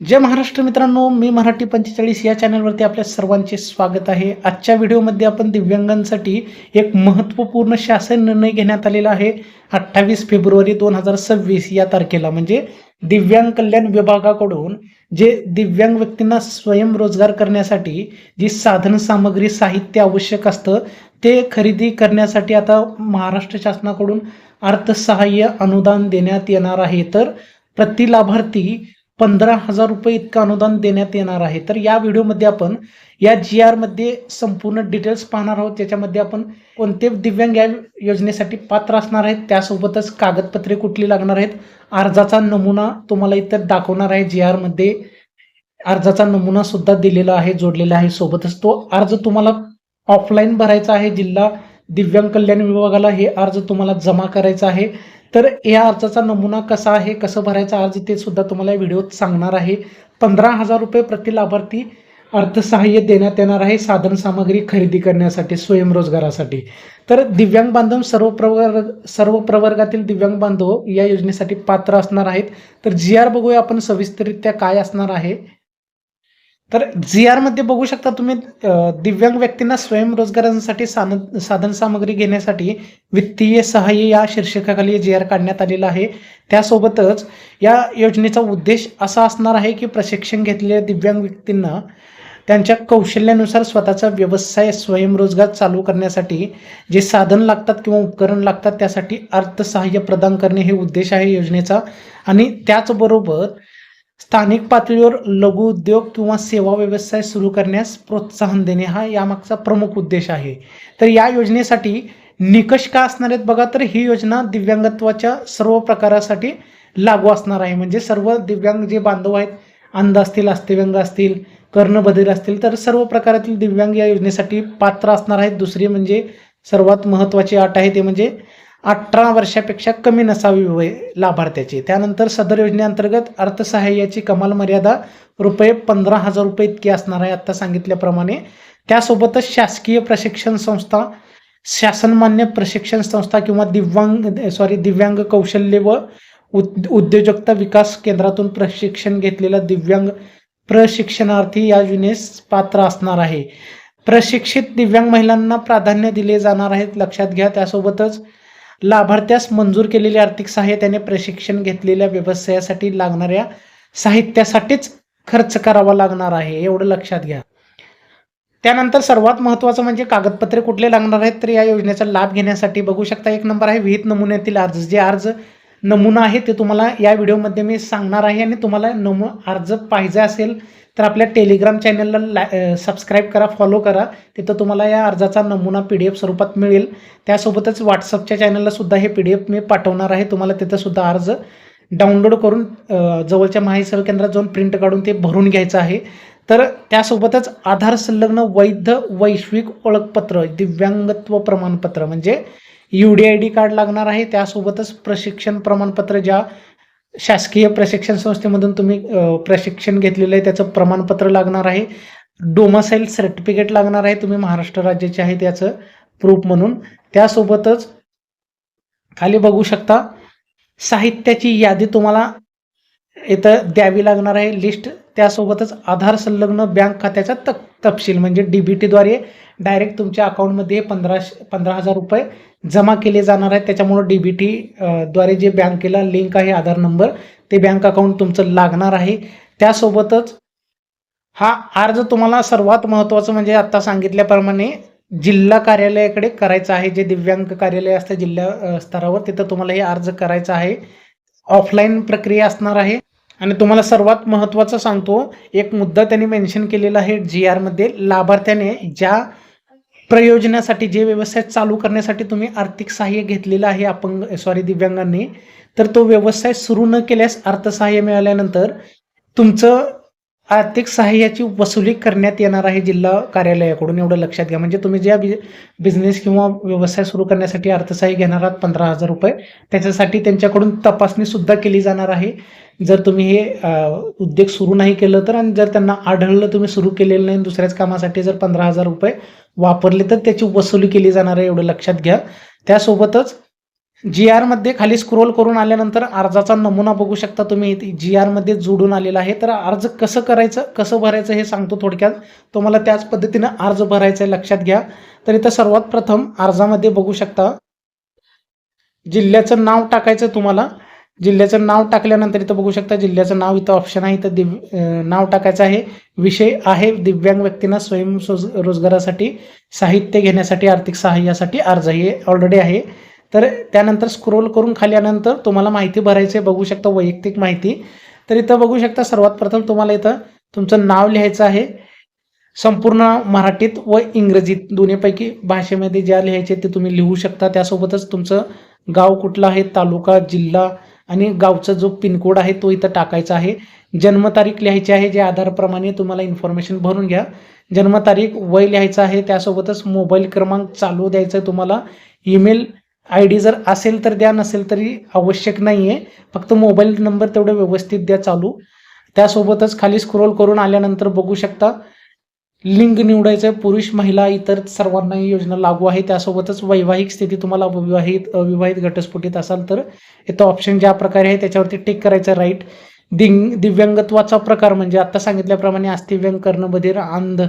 जय महाराष्ट्र मित्रांनो, मी मराठी 45 या चॅनलवरती आपल्या सर्वांचे स्वागत आहे. आजच्या व्हिडिओमध्ये आपण दिव्यांगांसाठी एक महत्त्वपूर्ण शासन निर्णय घेण्यात आलेला आहे. 28 फेब्रुवारी 2026 या तारखेला म्हणजे दिव्यांग कल्याण विभागाकडून जे दिव्यांग व्यक्तींना स्वयंरोजगार करण्यासाठी जी साधन सामग्री साहित्य आवश्यक असतं ते खरेदी करण्यासाठी आता महाराष्ट्र शासनाकडून अर्थसहाय्य अनुदान देण्यात येणार आहे. तर प्रति लाभार्थी 15,000 रुपये इतकं अनुदान देण्यात येणार आहे. तर या व्हिडिओमध्ये आपण या GR मध्ये संपूर्ण डिटेल्स पाहणार आहोत. त्याच्यामध्ये आपण कोणते दिव्यांग या योजनेसाठी पात्र असणार आहेत, त्यासोबतच कागदपत्रे कुठली लागणार आहेत, अर्जाचा नमुना तुम्हाला इथं दाखवणार आहे. GR मध्ये अर्जाचा नमुना सुद्धा दिलेला आहे, जोडलेला आहे. सोबतच तो अर्ज तुम्हाला ऑफलाईन भरायचा आहे. जिल्हा दिव्यांग कल्याण विभागाला हे अर्ज तुम्हाला जमा करायचा आहे. तर या अर्जाचा नमुना कसा आहे, कसं भरायचा अर्ज ते सुद्धा तुम्हाला या व्हिडिओत सांगणार आहे. 15,000 रुपये प्रति लाभार्थी अर्थसहाय्य देण्यात येणार आहे साधन सामग्री खरेदी करण्यासाठी, स्वयंरोजगारासाठी. तर दिव्यांग बांधव सर्व प्रवर्गातील दिव्यांग बांधव या योजनेसाठी पात्र असणार आहेत. तर GR बघूया आपण सविस्तररित्या काय असणार आहे. तर GR मध्ये बघू शकता तुम्ही दिव्यांग व्यक्तींना स्वयंरोजगारांसाठी साधन सामग्री घेण्यासाठी वित्तीय सहाय्य या शीर्षकाखाली GR काढण्यात आलेला आहे. त्यासोबतच या योजनेचा उद्देश असा असणार आहे की प्रशिक्षण घेतलेल्या दिव्यांग व्यक्तींना त्यांच्या कौशल्यानुसार स्वतःचा व्यवसाय स्वयंरोजगार चालू करण्यासाठी जे साधन लागतात किंवा उपकरण लागतात त्यासाठी अर्थसहाय्य प्रदान करणे हे उद्देश आहे योजनेचा. आणि त्याचबरोबर स्थानिक पातळीवर लघु उद्योग किंवा सेवा व्यवसाय सुरू करण्यास प्रोत्साहन देणे हा यामागचा प्रमुख उद्देश आहे. तर या योजनेसाठी निकष काय असणार आहेत बघा. तर ही योजना दिव्यांगत्वाच्या सर्व प्रकारासाठी लागू असणार आहे. म्हणजे सर्व दिव्यांग जे बांधव आहेत, अंध असतील, अस्थिव्यंग असतील, कर्णबधिर असतील, तर सर्व प्रकारातील दिव्यांग या योजनेसाठी पात्र असणार आहेत. दुसरी म्हणजे सर्वात महत्त्वाची अट आहे ते म्हणजे 18 वर्षापेक्षा कमी नसावी वय लाभार्थ्याची. त्यानंतर सदर योजनेअंतर्गत अर्थसहाय्याची कमाल मर्यादा ₹15,000 इतकी असणार आहे आत्ता सांगितल्याप्रमाणे. त्यासोबतच शासकीय प्रशिक्षण संस्था, शासनमान्य प्रशिक्षण संस्था किंवा दिव्यांग कौशल्य व उद्योजकता विकास केंद्रातून प्रशिक्षण घेतलेला दिव्यांग प्रशिक्षणार्थी या योजनेस पात्र असणार आहे. प्रशिक्षित दिव्यांग महिलांना प्राधान्य दिले जाणार आहे, लक्षात घ्या. त्यासोबतच लाभार्थ्यास मंजूर केलेले आर्थिक सहाय्य त्याने प्रशिक्षण घेतलेल्या व्यवसायासाठी लागणाऱ्या साहित्यासाठीच खर्च करावा लागणार आहे, एवढं लक्षात घ्या. त्यानंतर सर्वात महत्त्वाचं म्हणजे कागदपत्रे कुठले लागणार आहेत. तर या योजनेचा लाभ घेण्यासाठी बघू शकता, एक नंबर आहे विहित नमुन्यातील अर्ज. जे अर्ज नमुना आहे ते तुम्हाला या व्हिडिओमध्ये मी सांगणार आहे. आणि तुम्हाला अर्ज पाहिजे असेल तर आपल्या टेलिग्राम चॅनलला सबस्क्राईब करा, फॉलो करा. तिथं तुम्हाला या अर्जाचा नमुना PDF स्वरूपात मिळेल. त्यासोबतच व्हॉट्सअपच्या चॅनलला सुद्धा हे PDF मी पाठवणार आहे. तुम्हाला तिथं सुद्धा अर्ज डाउनलोड करून जवळच्या महासेवा केंद्रात जाऊन प्रिंट काढून ते भरून घ्यायचं आहे. तर त्यासोबतच आधार संलग्न वैध वैश्विक ओळखपत्र, दिव्यांगत्व प्रमाणपत्र म्हणजे UDID कार्ड लागणार आहे. त्यासोबतच प्रशिक्षण प्रमाणपत्र, ज्या शासकीय प्रशिक्षण संस्थेमधून तुम्ही प्रशिक्षण घेतलेलं आहे त्याचं प्रमाणपत्र लागणार आहे. डोमासाईल सर्टिफिकेट लागणार आहे, तुम्ही महाराष्ट्र राज्याचे आहे त्याचं प्रूफ म्हणून. त्यासोबतच खाली बघू शकता साहित्याची यादी तुम्हाला इथं द्यावी लागणार आहे, लिस्ट. त्यासोबतच आधार संलग्न बँक खात्याचा तपशील म्हणजे DBT द्वारे डायरेक्ट तुमच्या अकाउंटमध्ये 15,000 रुपये जमा केले जाणार आहेत. त्याच्यामुळे DBT द्वारे जे बँकेला लिंक आहे आधार नंबर, ते बँक अकाउंट तुमचं लागणार आहे. त्यासोबतच हा अर्ज तुम्हाला सर्वात महत्त्वाचं म्हणजे आत्ता सांगितल्याप्रमाणे जिल्हा कार्यालयाकडे करायचं आहे. जे दिव्यांग कार्यालय असतं जिल्हा स्तरावर, तिथं तुम्हाला हे अर्ज करायचा आहे. ऑफलाईन प्रक्रिया असणार आहे. आणि तुम्हाला सर्वात महत्त्वाचं सांगतो, एक मुद्दा त्यांनी मेन्शन केलेला आहे GR मध्ये. लाभार्थ्याने ज्या प्रयोजनासाठी, जे व्यवसाय चालू करण्यासाठी तुम्ही आर्थिक सहाय्य घेतलेलं आहे दिव्यांगांनी, तर तो व्यवसाय सुरू न केल्यास अर्थसहाय्य मिळाल्यानंतर तुमचं आर्थिक सहाय्याची वसुली करण्यात येणार आहे जिल्हा कार्यालयाकडून, एवढं लक्षात घ्या. म्हणजे तुम्ही ज्या बिझनेस किंवा व्यवसाय सुरू करण्यासाठी अर्थसहाय्य घेणार आहात 15,000 रुपये, त्याच्यासाठी त्यांच्याकडून तपासणी सुद्धा केली जाणार आहे. जर तुम्ही हे उद्योग सुरू नाही केलं तर, आणि जर त्यांना आढळलं तुम्ही सुरू केलेलं नाही, दुसऱ्याच कामासाठी जर 15,000 रुपये वापरले तर त्याची वसुली केली जाणार आहे, एवढं लक्षात घ्या. त्यासोबतच GR मध्ये खाली स्क्रोल करून आल्यानंतर अर्जाचा नमुना बघू शकता तुम्ही. GR मध्ये जोडून आलेला आहे. तर अर्ज कसं करायचं, कसं भरायचं हे सांगतो थोडक्यात. तुम्हाला त्याच पद्धतीनं अर्ज भरायचा आहे, लक्षात घ्या. तर इथं सर्वात प्रथम अर्जामध्ये बघू शकता जिल्ह्याचं नाव टाकायचं तुम्हाला. जिल्ह्याचं नाव टाकल्यानंतर इथं बघू शकता जिल्ह्याचं नाव इथं ऑप्शन आहे. इथं नाव टाकायचं आहे. विषय आहे दिव्यांग व्यक्तींना स्वयं रोजगारासाठी साहित्य घेण्यासाठी आर्थिक सहाय्यासाठी अर्ज, हे ऑलरेडी आहे. तर त्यानंतर स्क्रोल करून खाली आल्यानंतर तुम्हाला माहिती भरायची आहे, बघू शकता वैयक्तिक माहिती. तर इथं बघू शकता सर्वात प्रथम तुम्हाला इथं तुमचं नाव लिहायचं आहे, संपूर्ण मराठीत व इंग्रजीत दोन्हीपैकी भाषेमध्ये ज्या लिहायचे ते तुम्ही लिहू शकता. त्यासोबतच तुमचं गाव कुठलं आहे, तालुका, जिल्हा आणि गावचा जो पिनकोड आहे तो इथं टाकायचा आहे. जन्मतारीख लिहायची आहे, जे आधारप्रमाणे तुम्हाला इन्फॉर्मेशन भरून घ्या. जन्मतारीख, वय लिहायचं आहे. त्यासोबतच मोबाईल क्रमांक चालू द्यायचा आहे तुम्हाला. ईमेल ID जर असेल तर द्या, नसेल तरी आवश्यक नाही आहे. फक्त मोबाईल नंबर तेवढं व्यवस्थित द्या चालू. त्यासोबतच खाली स्क्रोल करून आल्यानंतर बघू शकता लिंग निवडायचं आहे, पुरुष, महिला, इतर सर्वांना ही योजना लागू आहे. त्यासोबतच वैवाहिक स्थिती तुम्हाला विवाहित, अविवाहित, घटस्फोटित असाल तर इथं ऑप्शन ज्या प्रकारे आहे त्याच्यावरती टिक करायचं, राईट. दिव्यांगत्वाचा प्रकार म्हणजे आता सांगितल्याप्रमाणे अस्थिव्यंग, कर्णबधिर, अंध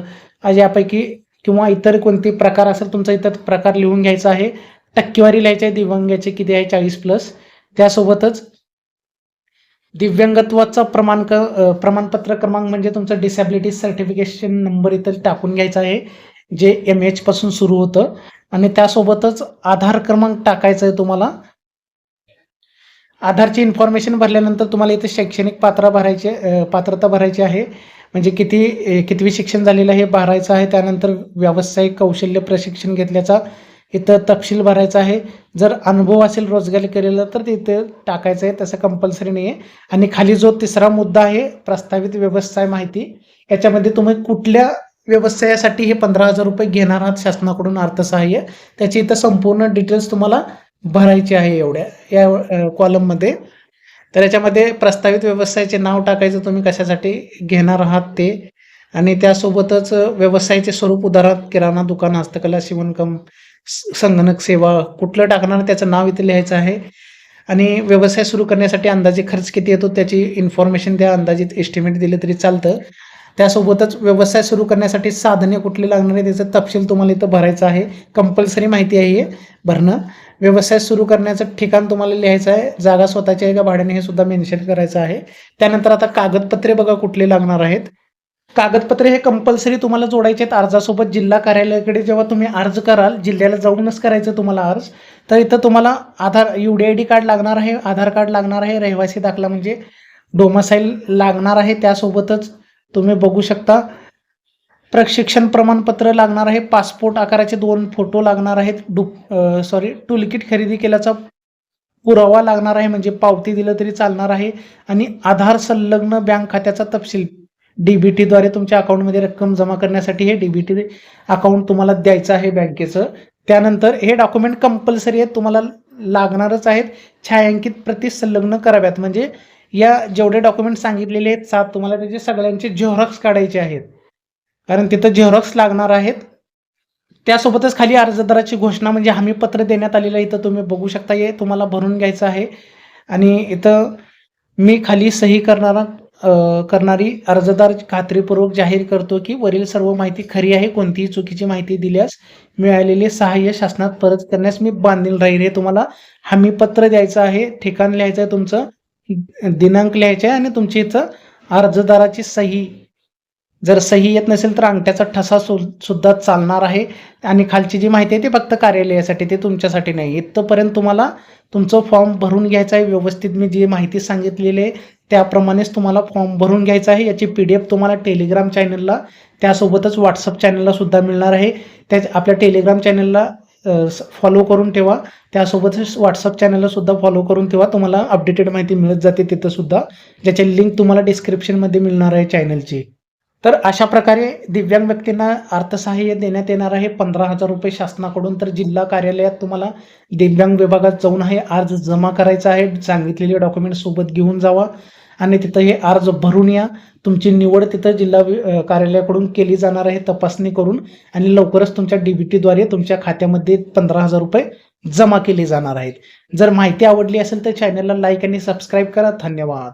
यापैकी किंवा इतर कोणते प्रकार असेल तुमचा इतर प्रकार लिहून घ्यायचा आहे. टक्केवारी लिहायची आहे, दिव्यांगाचे किती आहे, 40+. त्यासोबतच दिव्यांगत्वाचा प्रमाणपत्र क्रमांक म्हणजे तुमचं डिसॅबिलिटी सर्टिफिकेशन नंबर इथं टाकून घ्यायचा आहे, जे MH पासून सुरू होतं. आणि त्यासोबतच आधार क्रमांक टाकायचा आहे तुम्हाला. आधारची इन्फॉर्मेशन भरल्यानंतर तुम्हाला इथे शैक्षणिक पात्रता भरायची आहे, म्हणजे कितवी शिक्षण झालेलं आहे हे भरायचं आहे. त्यानंतर व्यावसायिक कौशल्य प्रशिक्षण घेतल्याचा इथं तपशील भरायचा आहे. जर अनुभव असेल रोजगार केलेला तर तिथे टाकायचं आहे, तसं कंपल्सरी नाही आहे. आणि खाली जो तिसरा मुद्दा आहे प्रस्तावित व्यवसाय माहिती, याच्यामध्ये तुम्ही कुठल्या व्यवसायासाठी हे 15,000 रुपये घेणार आहात शासनाकडून अर्थसहाय्य, त्याची इथं संपूर्ण डिटेल्स तुम्हाला भरायची आहे या कॉलममध्ये. तर याच्यामध्ये प्रस्तावित व्यवसायाचे नाव टाकायचं, तुम्ही कशासाठी घेणार आहात ते. आणि त्यासोबतच व्यवसायाचे स्वरूप, उदाहरणार्थ किराणा दुकान, हस्तकला, शिवणकाम, संगणक सेवा, कुठलं टाकणार त्याचं नाव इथे लिहायचं आहे. आणि व्यवसाय सुरू करण्यासाठी अंदाजे खर्च किती येतो त्याची इन्फॉर्मेशन द्या, अंदाजित एस्टिमेट दिले तरी चालतं. त्यासोबतच व्यवसाय सुरू करण्यासाठी साधने कुठली लागणार आहे त्याचं तपशील तुम्हाला इथं भरायचं आहे, कंपल्सरी माहिती आहे हे भरणं. व्यवसाय सुरू करण्याचं ठिकाण तुम्हाला लिहायचं आहे, जागा स्वतःची आहे का भाड्याने हे सुद्धा मेन्शन करायचं आहे. त्यानंतर आता कागदपत्रे बघा कुठली लागणार आहेत. कागदपत्रे हे कंपल्सरी तुम्हाला जोडायचे आहेत अर्जासोबत. जिल्हा कार्यालयाकडे जेव्हा तुम्ही अर्ज कराल, जिल्ह्याला जाऊनच करायचं तुम्हाला अर्ज. तर इथं तुम्हाला UDID कार्ड लागणार आहे, आधार कार्ड लागणार आहे, रहिवासी दाखला म्हणजे डोमासाईल लागणार आहे. त्यासोबतच तुम्ही बघू शकता प्रशिक्षण प्रमाणपत्र लागणार आहे, पासपोर्ट आकाराचे 2 फोटो लागणार आहेत, टूलकिट खरेदी केल्याचा पुरावा लागणार आहे, म्हणजे पावती दिलं तरी चालणार आहे. आणि आधार संलग्न बँक खात्याचा तपशील, DBT द्वारे तुमच्या अकाउंटमध्ये रक्कम जमा करण्यासाठी हे DBT अकाउंट तुम्हाला द्यायचं आहे बँकेचं. त्यानंतर हे डॉक्युमेंट कंपल्सरी आहेत, तुम्हाला लागणारच आहेत. छायांकित प्रती संलग्न कराव्यात, म्हणजे या जेवढे डॉक्युमेंट सांगितलेले आहेत 7 तुम्हाला त्याचे सगळ्यांचे झेरॉक्स काढायचे आहेत, कारण तिथं झेरॉक्स लागणार आहेत. त्यासोबतच खाली अर्जदाराची घोषणा म्हणजे हमीपत्र देण्यात आलेलं आहे, इथं तुम्ही बघू शकता, हे तुम्हाला भरून घ्यायचं आहे. आणि इथं मी खाली सही करणारी अर्जदार खात्रीपूर्वक जाहीर करतो की वरील सर्व माहिती खरी आहे, कोणतीही चुकीची माहिती दिल्यास मिळालेले सहाय्य शासनात परत करण्यास मी बांधील राहील. हे तुम्हाला हमीपत्र द्यायचं आहे, ठिकाण लिहायचं आहे, तुमचं दिनांक लिहायचा आहे आणि तुमची इथं अर्जदाराची सही, जर सही येत नसेल तर अंगठ्याचा ठसा सुद्धा चालणार आहे. आणि खालची जी माहिती आहे ती फक्त कार्यालयासाठी, ते तुमच्यासाठी नाही. इथपर्यंत तुम्हाला तुमचं फॉर्म भरून घ्यायचा आहे व्यवस्थित. मी जी माहिती सांगितलेली आहे त्याप्रमाणेच तुम्हाला फॉर्म भरून घ्यायचा आहे. याची PDF तुम्हाला टेलिग्राम चॅनलला, त्यासोबतच व्हॉट्सअप चॅनलला सुद्धा मिळणार आहे. आपल्या टेलिग्राम चॅनलला फॉलो करून ठेवा, त्यासोबतच व्हॉट्सअप चॅनलला सुद्धा फॉलो करून ठेवा, तुम्हाला अपडेटेड माहिती मिळत जाते तिथं सुद्धा, ज्याची लिंक तुम्हाला डिस्क्रिप्शनमध्ये मिळणार आहे चॅनलची. तर अशा प्रकारे दिव्यांग व्यक्तींना अर्थसहाय्य देण्यात येणार आहे 15,000 रुपये शासनाकडून. तर जिल्हा कार्यालयात तुम्हाला दिव्यांग विभागात जाऊन हे अर्ज जमा करायचा आहे, सांगितलेले डॉक्युमेंट सोबत घेऊन जावा आणि तिथं हे अर्ज भरून या. तुमची निवड तिथं जिल्हा कार्यालयाकडून केली जाणार आहे तपासणी करून, आणि लवकरच तुमच्या DBT द्वारे तुमच्या खात्यामध्ये 15,000 रुपये जमा केले जाणार आहेत. जर माहिती आवडली असेल तर चॅनलला लाईक आणि सबस्क्राईब करा. धन्यवाद.